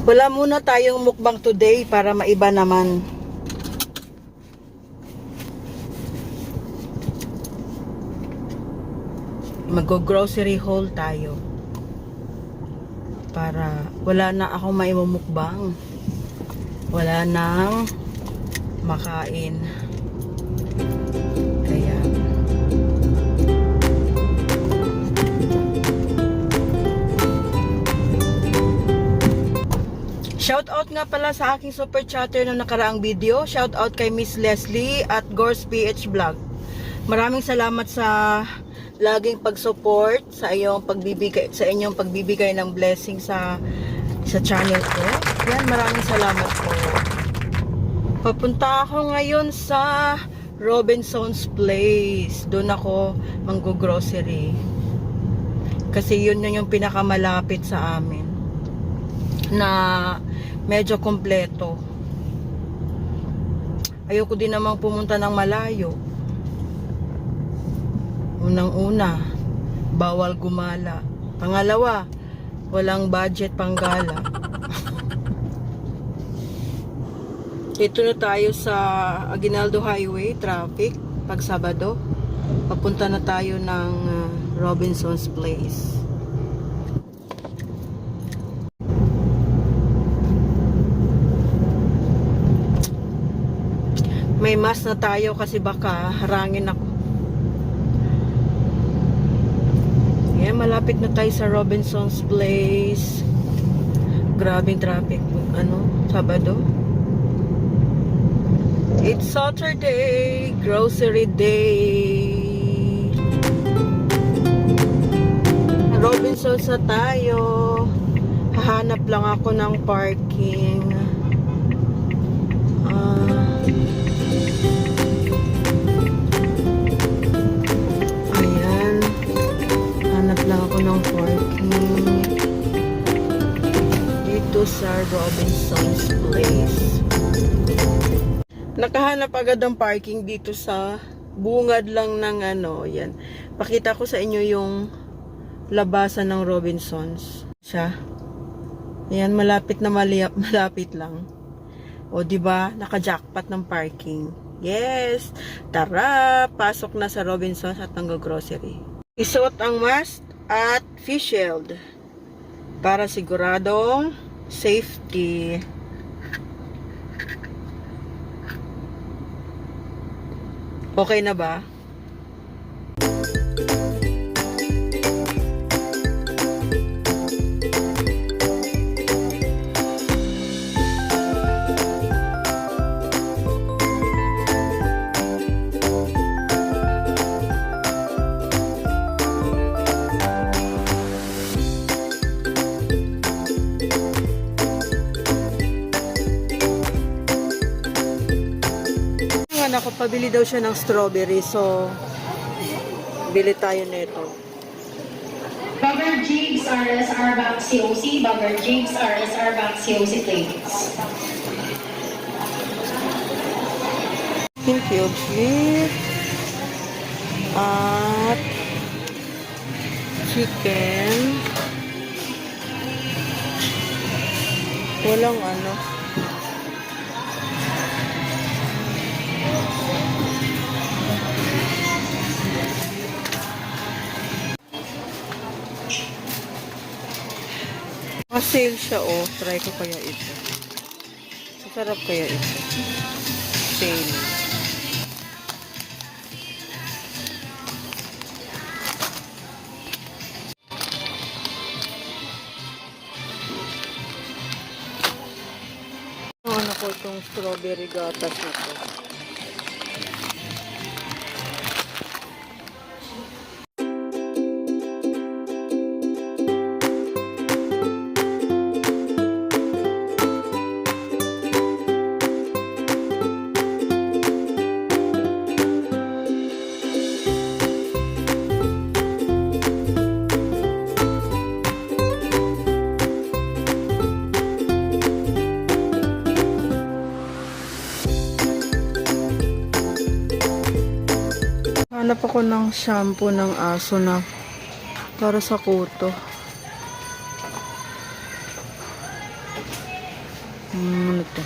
Wala muna tayong mukbang today para maiba naman. Mag-grocery haul tayo. Para wala na akong maimumukbang. Wala nang makain. Kaya shout out nga pala sa aking super chatter ng nakaraang video. Shout out kay Miss Leslie at Gors PH Vlog. Maraming salamat sa laging pag-support sa inyong pagbibigay ng blessing sa channel ko. Yan, maraming salamat po. Papunta ako ngayon sa Robinson's Place. Doon ako manggo-grocery. Kasi yun yung pinakamalapit sa amin. Na medyo kompleto. Ayoko din namang pumunta ng malayo. Unang-una, bawal gumala. Pangalawa, walang budget pang gala. Dito na tayo sa Aguinaldo Highway, traffic, pag Sabado. Papunta na tayo ng Robinson's Place. May mask na tayo kasi baka harangin ako. Yan, malapit na tayo sa Robinson's Place. Grabing traffic. Sabado. It's Saturday, grocery day. Robinson's na tayo. Hahanap lang ako ng parking. Ayan. Hanap lang ako ng parking. Dito sa Robinson's Place. Nakahanap agad ng parking dito sa bungad lang ng yan. Pakita ko sa inyo yung labasan ng Robinson's. Siya. Ayan, malapit na malapit lang. O, diba? Naka-jackpot ng parking. Yes! Tara! Pasok na sa Robinson's at nag-grocery. Isuot ang mask at face shield para siguradong safety. Okay na ba? Ako, pabili daw siya ng strawberry, so bili tayo nito. Bagger Jigs RSR Bank COC, Bagger Jigs RSR Bank COC plates. Field chips at chicken. Walang sale siya, try ko kaya ito. Masarap kaya ito. Sale. Ano ko itong strawberry gatas na to. Hanap ako ng shampoo ng aso na para sa kuto. Ano to?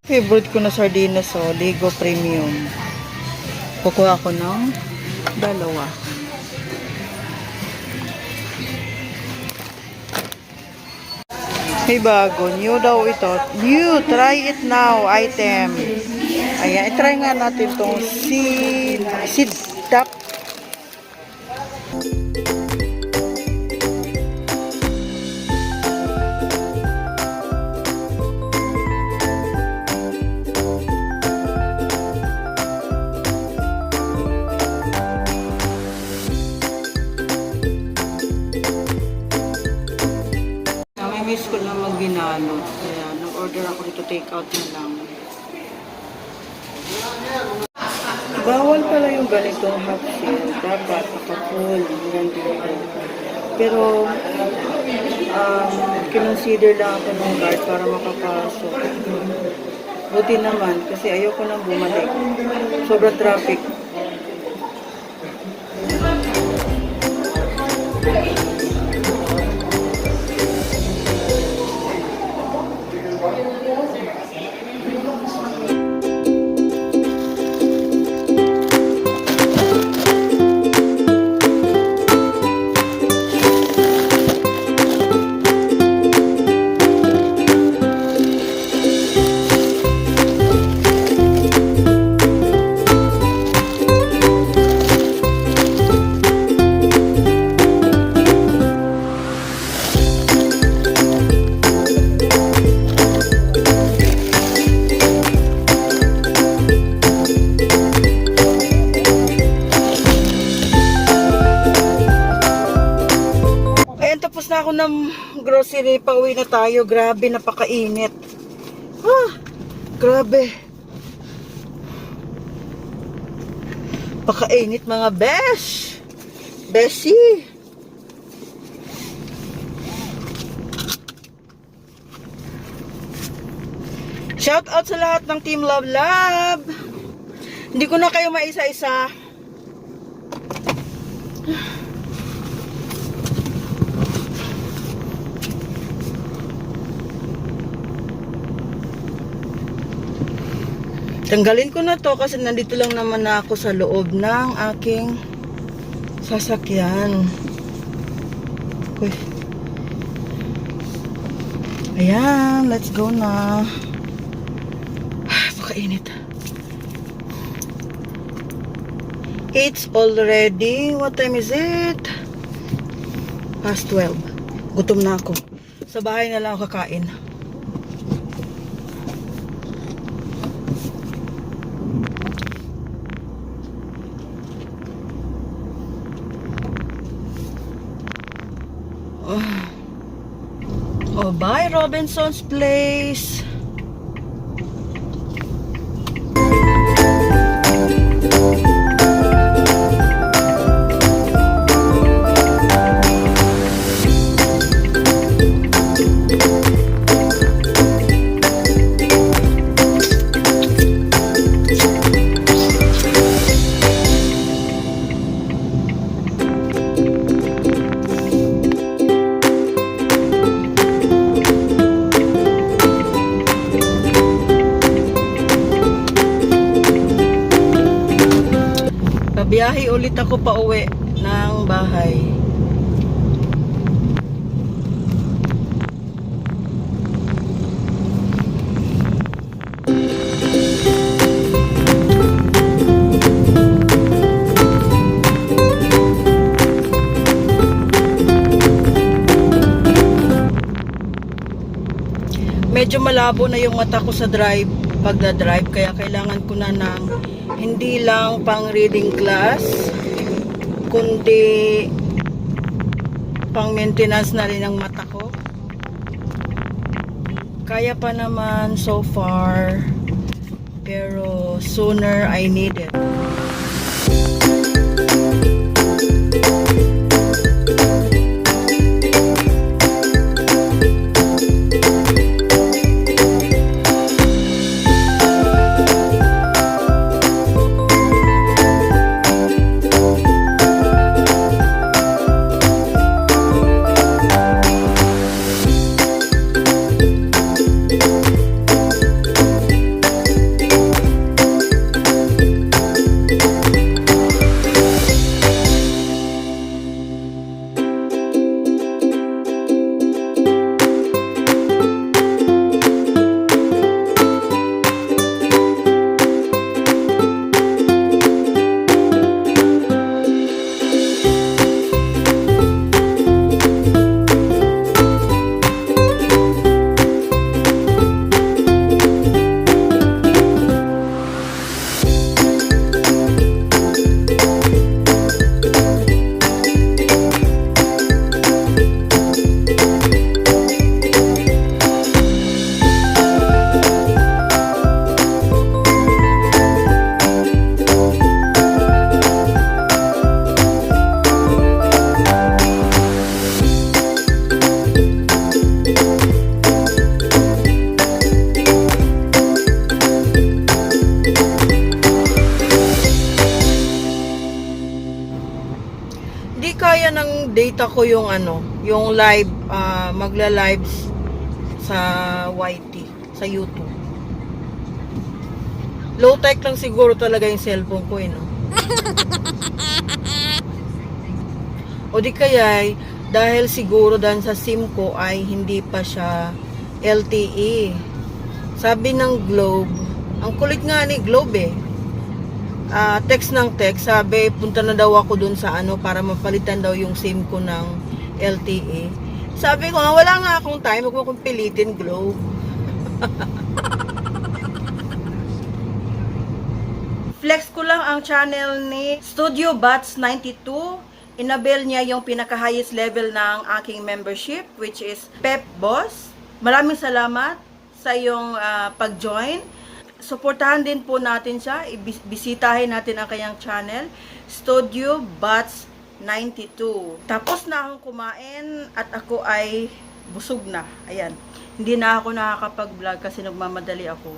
Favorite ko na sardinas, so Lego Premium. Kukuha ko ng dalawa. May bago. New daw ito. New! Try it now item. Ayan. I-try nga natin itong seed duck. Miss ko na mag-ginano. Kaya nag-order ako dito, take out na lang. Bawal pala yung ganitong half shell. Dapat naka-full. Pero, kinonsider lang ako ng guard para makapasok. Buti naman, kasi ayoko nang bumalik. Sobrang traffic. Tapos na ako ng grocery, pauwi na tayo. Grabe, napakainit. Grabe. Pakainit mga besh. Beshi. Shout out sa lahat ng Team Love Love. Hindi ko na kayo maisa-isa. Tanggalin ko na to kasi nandito lang naman na ako sa loob ng aking sasakyan. Uy. Ayan, let's go na. Pakainit. It's already, what time is it? Past 12. Gutom na ako. Sa bahay na lang ako kakain. Oh, bye Robinson's Place. Biyahe ulit ako pa uwi ng bahay. Medyo malabo na yung mata ko sa pagdadrive, kaya kailangan ko na ng hindi lang pang reading class, kundi pang maintenance na rin ang mata ko. Kaya pa naman so far, pero sooner I need it. nakita ko yung ano, yung live, magla-lives sa YT, sa YouTube. Low tech lang siguro talaga yung cellphone ko, no? O di kaya, dahil siguro dan sa SIM ko ay hindi pa siya LTE. Sabi ng Globe, ang kulit nga ni Globe eh. Text ng text, sabi punta na daw ako dun sa ano para mapalitan daw yung SIM ko ng LTE. Sabi ko, wala nga akong time, huwag mo akong pilitin, Globe. Flex ko lang ang channel ni Studio Bats 92. Inabil niya yung pinaka-highest level ng aking membership, which is Pep Boss. Maraming salamat sa iyong pag-join. Suportahan din po natin siya. Bisitahin natin ang kanyang channel, Studio Bats 92. Tapos na akong kumain at ako ay busog na. Ayan. Hindi na ako nakakapag-vlog kasi nagmamadali ako.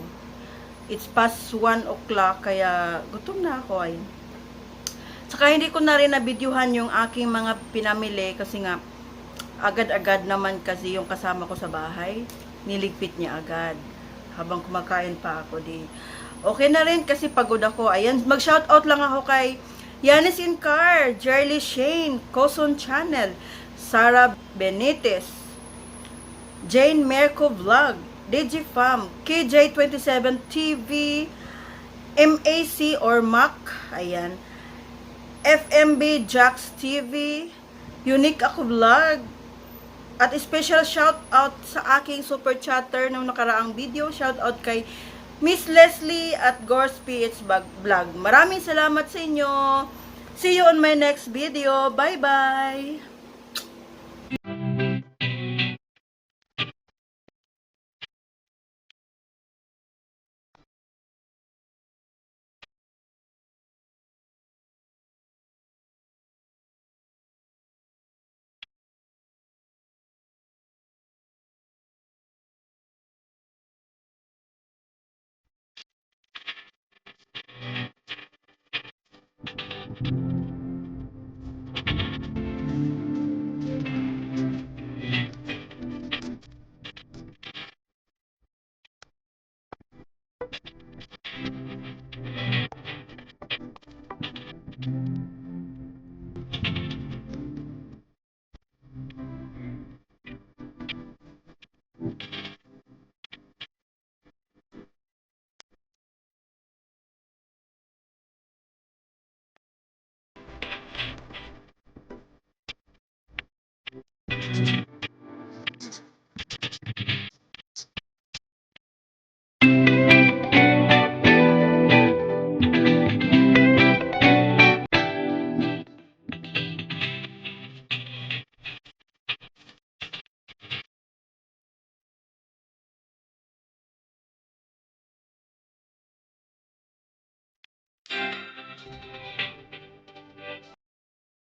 It's past 1 o'clock, kaya gutom na ako ay. Saka hindi ko na rin na-videohan yung aking mga pinamili kasi nga agad-agad naman kasi yung kasama ko sa bahay. Niligpit niya agad habang kumakain pa ako di. Okay na rin kasi pagod ako. Ayan, mag-shoutout lang ako kay Yanis Incar, Jerly Shane, Coson Channel, Sarah Benitez, Jane Merco Vlog, Digifam, KJ27 TV, MAC or Mac, ayan, FMB Jax TV, Unique Ako Vlog, at special shout out sa aking super chatter ng nakaraang video. Shout out kay Miss Leslie at Gor's PH Vlog. Maraming salamat sa inyo. See you on my next video. Bye bye.